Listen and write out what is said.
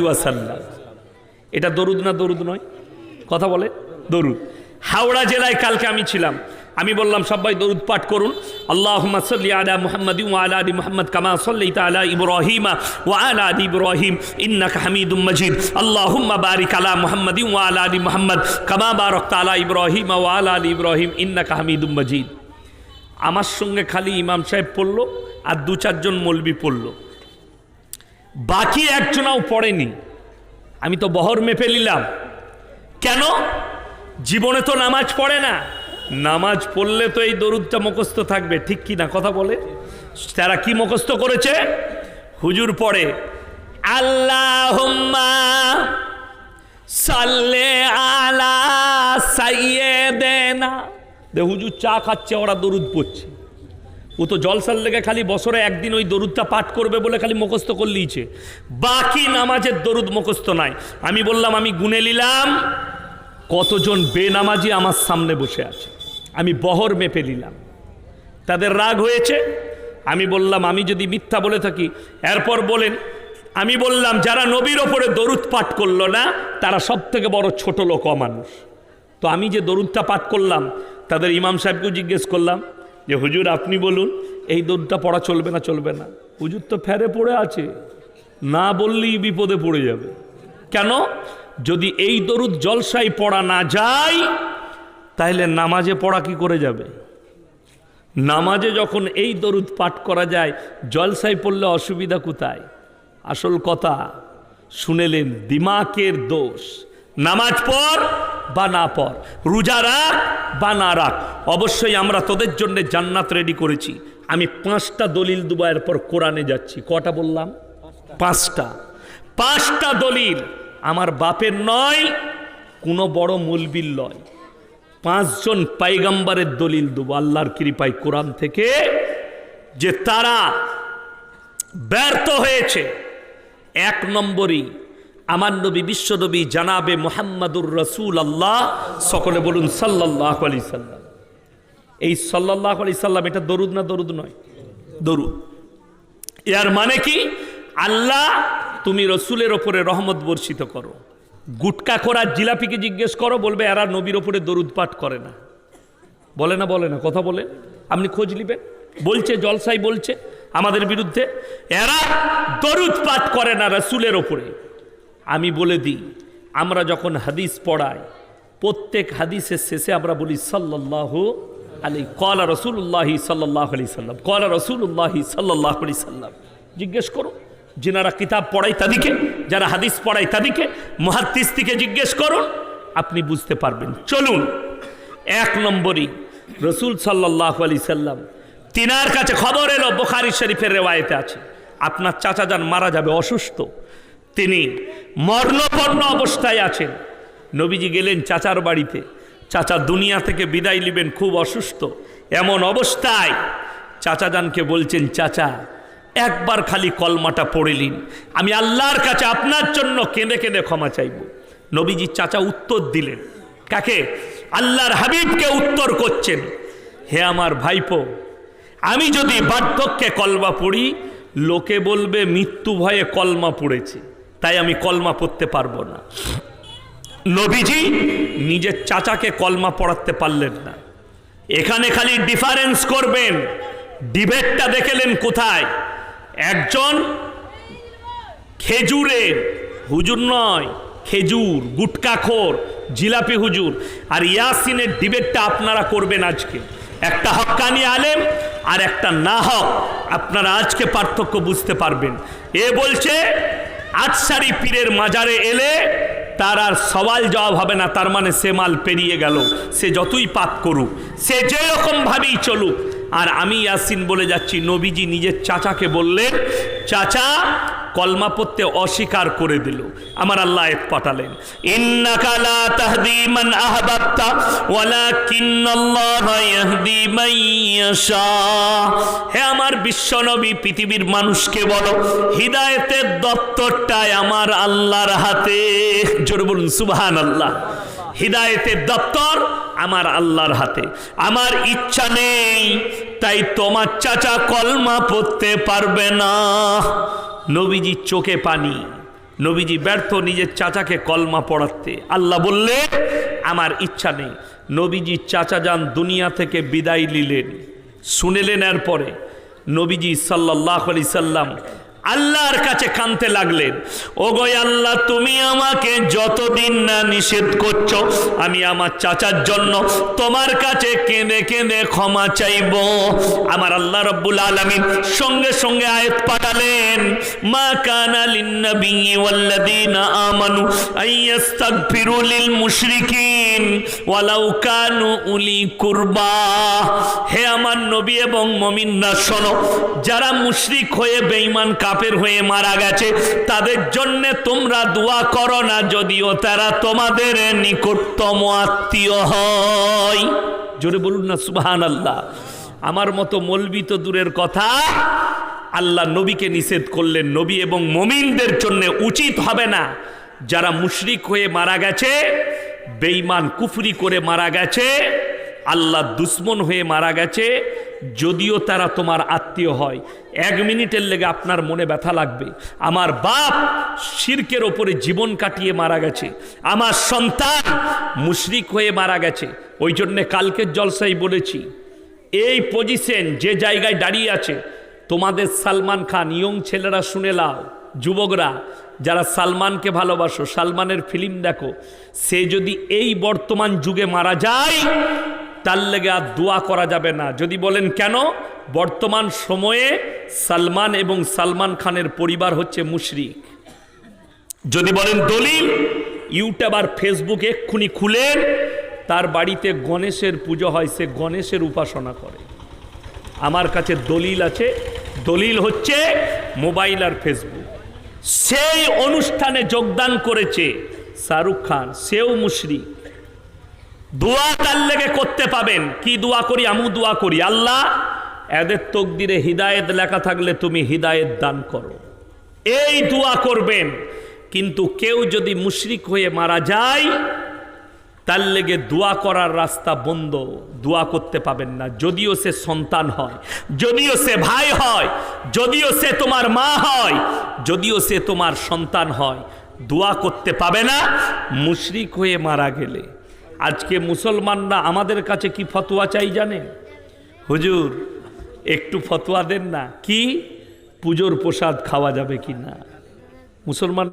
ওয়াসাল্লাম। এটা দরুদ না দরুদ নয়? কথা বলে দরুদ। হাওড়া জেলায় কালকে আমি ছিলাম, আমি বললাম সবাই দরুদ পাঠ করুন। আল্লাহুম্মা সাল্লি আলা মুহাম্মাদিন ওয়া আলা আলি মুহাম্মাদ কামা সাল্লাইতা আলা ইব্রাহিম ওয়া আলা আলি ইব্রাহিম ইন্নাকা হামিদুম মাজিদ। আল্লাহুম্মা বারিক আলা মুহাম্মাদিন ওয়া আলা আলি মুহাম্মাদ কামা বারাকতা আলা ইব্রাহিম ওয়া আলা আলি ইব্রাহিম ইন্নাকা হামিদুম মাজিদ। আমার সঙ্গে খালি ইমাম সাহেব পড়ল আর দু চারজন মৌলবি পড়ল, বাকি একজনাও পড়েনি। আমি তো বহর মেপে নিলাম। কেন? জীবনে তো নামাজ পড়ে না, নামাজ পড়লে তো এই দরুদটা মুখস্থ থাকবে, ঠিক কি না? কথা বলে। তারা কি মুখস্থ করেছে? হুজুর পড়ে আল্লাহুম্মা সাল্লি আলা সাইয়্যিদিনা। দে হুজুর চা খাচ্ছে, ওরা দরুদ পড়ছে। ও তো জলসার লেগে খালি বছরে একদিন ওই দরুদটা পাঠ করবে বলে খালি মুখস্থ করলিছে, বাকি নামাজের দরুদ মুখস্থ নাই। আমি বললাম, আমি গুনে নিলাম কতজন বেনামাজি আমার সামনে বসে আছে, আমি বহর মেপে নিলাম। তাদের রাগ হয়েছে। আমি বললাম, আমি যদি মিথ্যা বলে থাকি এরপর বলেন। আমি বললাম, যারা নবীর ওপরে দরুদ পাঠ করলো না তারা সব থেকে বড় ছোট লোক, অমানুষ। তো আমি যে দরুদটা পাঠ করলাম, তাদের ইমাম সাহেবকেও জিজ্ঞেস করলাম যে হুজুর আপনি বলুন এই দরুদটা পড়া চলবে না চলবে না? হুজুর তো ফেরে পড়ে আছে, না বললেই বিপদে পড়ে যাবে। কেন? যদি এই দরুদ জলসায় পড়া না যায় তাহলে নামাজে পড়া কি করে যাবে? নামাজে যখন এই দরুদ পাঠ করা যায়, জলসায় পড়লে অসুবিধা কোথায়? আসল কথা শুনেলেন, দিমাকের দোষ। নামাজ পড় বা না পড়, রোজা রাখ বা না রাখ, অবশ্যই আমরা তোদের জন্য জান্নাত রেডি করেছি। আমি 5টা দলিল দেবো, এরপর কোরআনে যাচ্ছি। কটা বললাম? 5টা দলিল আমার বাপের নয়, কোনো বড় মৌলবীর নয়, 5 জন পাইগাম্বারের দলিল দেবো আল্লাহর কৃপায় কোরআন থেকে, যে তারা ব্যর্থ হয়েছে। 1 নম্বরই আমার নবী, বিশ্ব নবী জানাবে মুহাম্মাদুর রাসূলুল্লাহ, সকলে বলুন সাল্লাল্লাহু আলাইহি সাল্লাম। এই সাল্লাল্লাহু আলাইহি সাল্লাম এটা দরুদ না দরুদ নয়? দরুদ। এর মানে কি? আল্লাহ তুমি রসুলের ওপরে রহমত বর্ষিত করো। গুটকা খোরা জিলাপিকে জিজ্ঞেস করো, বলবে এরা নবীর ওপরে দরুদ পাঠ করে না। বলে না? বলে না? কথা বলে। আপনি খোঁজ নিবেন, বলছে জলসাই বলছে আমাদের বিরুদ্ধে, এরা দরুদ পাঠ করে না রসুলের ওপরে। আমি বলে দিই, আমরা যখন হাদিস পড়াই, প্রত্যেক হাদিসের শেষে আমরা বলি সাল্লাল্লাহু আলাইহি ক্বালা রাসূলুল্লাহি সাল্লাল্লাহু আলাইহি সাল্লাম, ক্বালা রাসূলুল্লাহি সাল্লাল্লাহু আলাইহি সাল্লাম। জিজ্ঞেস করো যিনারা কিতাব পড়াই তাদেরকে, যারা হাদিস পড়াই তাদেরকে, মুহাদ্দিস থেকে জিজ্ঞেস করুন, আপনি বুঝতে পারবেন। চলুন, 1 নম্বরই রসুল সাল্লাল্লাহু আলাইহি সাল্লাম, তিনার কাছে খবর এলো, বুখারী শরীফের রিওয়ায়েতে আছে, আপনার চাচা যান মারা যাবে, অসুস্থ, তিনি মরণাপন্ন অবস্থায় আছেন। নবীজি গেলেন চাচার বাড়িতে, চাচা দুনিয়া থেকে বিদায় নেবেন, খুব অসুস্থ। এমন অবস্থায় চাচা যানকে বলছেন, চাচা একবার খালি কলমাটা পড়ে নিন, আমি আল্লাহর কাছে আপনার জন্য কেঁদে কেঁদে ক্ষমা চাইব। নবীজি চাচা উত্তর দিলেন। কাকে? আল্লাহর হাবিবকে উত্তর করছেন, হে আমার ভাইপো, আমি যদি বার্ধক্যে কলমা পড়ি, লোকে বলবে মৃত্যু ভয়ে কলমা পড়েছে, তাই আমি কলমা পড়তে পারবো না। নবীজি নিজের চাচাকে কলমা পড়াতে পারলেন না। এখানে খালি ডিফারেন্স করবেন, ডিবেটটা দেখলেন কোথায়? একজন খেজুরের হুজুর নয়, খেজুর গুটকাখোর জিলাপি হুজুর, আর ইয়াসিনের ডিবেটটা আপনারা করবেন আজকে। একটা হক্কানি আলেম আর একটা না হক, আপনারা আজকে পার্থক্য বুঝতে পারবেন। এ বলছে আজসারি পীরের মাজারে এলে তার আর সওয়াল জবাব হবে না, তার মানে সে মাল পেরিয়ে গেল, সে যতই পাপ করুক, সে যেরকম ভাবেই চলুক। আর আমি ইয়াসিন বলে যাচ্ছি, নবীজি নিজের চাচাকে বললেন, চাচা কলমা পড়তে অস্বীকার করে দিল। আমার আল্লাহ আয়াত পাঠালেন, ইন্নাকা লা তাহদি মান আহবাবতা ওয়ালাকিন্নাল্লাহা ইয়াহদি মান ইয়াশা। হে আমার বিশ্বনবী, পৃথিবীর মানুষকে বলো, হিদায়াতের দপ্তরটাই আমার আল্লাহর হাতে। জোরে বলুন সুবহানাল্লাহ। হিদায়াতের দপ্তর আমার আল্লাহর হাতে। আমার ইচ্ছা নেই, তাই তোমার চাচা কলমা পড়তে পারবে না। নবীজির চোখে পানি, নবীজি ব্যর্থ নিজের চাচাকে কলমা পড়াতে। আল্লাহ বললে আমার ইচ্ছা নেই। নবীজি চাচা যান দুনিয়া থেকে বিদায় নিলেন, শুনেলেন। এরপরে নবীজি সাল্লাল্লাহু আলাইহি সাল্লাম আল্লাহর কাছে কাঁদতে লাগলেন, ওগো আল্লাহ, তুমি আমাকে যতদিন না নিষেধ করছো, আমি আমার চাচার জন্য তোমার কাছে কেঁদে কেঁদে ক্ষমা চাইব। আমার আল্লাহ রাব্বুল আলামিন সঙ্গে সঙ্গে আয়াত পাঠালেন, মা কানা লিন-নাবিয়্যি ওয়াল্লাযীনা আমানু আইয়াস্তাগফিরু লিল মুশরিকিন ওয়ালাউ কানু উলি কুরবা। হে আমার নবী এবং মুমিনরা শোনো, যারা মুশরিক হয়ে বেঈমান কাফের হয়ে মারা গেছে তাদের জন্য তোমরা দোয়া করো না, যদিও তারা তোমাদের নিকটতম আত্মীয় হয়। জোরে বলুন না সুবহানাল্লাহ। আমার মতো মৌলবি তো দূরের কথা, আল্লাহ নবীকে নিষেধ করলেন। নবী এবং মুমিনদের জন্য উচিত হবে না, যারা মুশরিক হয়ে মারা গেছে, বেঈমান কুফরি করে মারা গেছে, আল্লাহ দুশ্মন হয়ে মারা গেছে, যদিও তারা তোমার আত্মীয় হয়, 1 মিনিটের লেগে আপনার মনে ব্যথা লাগবে। আমার বাপ শিরকের ওপরে জীবন কাটিয়ে মারা গেছে, আমার সন্তান মুশরিক হয়ে মারা গেছে। ওই জন্যে কালকের জলসায় বলেছি, এই পজিশন যে জায়গায় দাঁড়িয়ে আছে, তোমাদের সালমান খান, ইয়ং ছেলেরা শুনে লাও, যুবকরা যারা সালমানকে ভালোবাসো, সালমানের ফিল্ম দেখো, সে যদি এই বর্তমান যুগে মারা যায় তার লেগে আর দোয়া করা যাবে না। যদি বলেন কেন, বর্তমান সময়ে সালমান এবং সালমান খানের পরিবার হচ্ছে মুশরিক। যদি বলেন দলিল, ইউটিউব আর ফেসবুক এক্ষুনি খুলেন, তার বাড়িতে গণেশের পুজো হয়, সে গণেশের উপাসনা করে। আমার কাছে দলিল আছে, দলিল হচ্ছে মোবাইল আর ফেসবুক। সেই অনুষ্ঠানে যোগদান করেছে শাহরুখ খান, সেও মুশরিক। দোয়া তার লেগে করতে পাবেন। কি দোয়া করি? আমু দোয়া করি, আল্লাহ এদের তকদিরে হিদায়েত লেখা থাকলে তুমি হিদায়েত দান করো, এই দোয়া করবেন। কিন্তু কেউ যদি মুশরিক হয়ে মারা যায়, তার লেগে দোয়া করার রাস্তা বন্ধ, দোয়া করতে পাবেন না। যদিও সে সন্তান হয়, যদিও সে ভাই হয়, যদিও সে তোমার মা হয়, যদিও সে তোমার সন্তান হয়, দোয়া করতে পাবে না মুশরিক হয়ে মারা গেলে। আজকে মুসলমানরা আমাদের কাছে কি ফতোয়া চাই জানেন? হুজুর একটু ফতোয়া দেন না, কি পুজোর প্রসাদ খাওয়া যাবে কি না। মুসলমান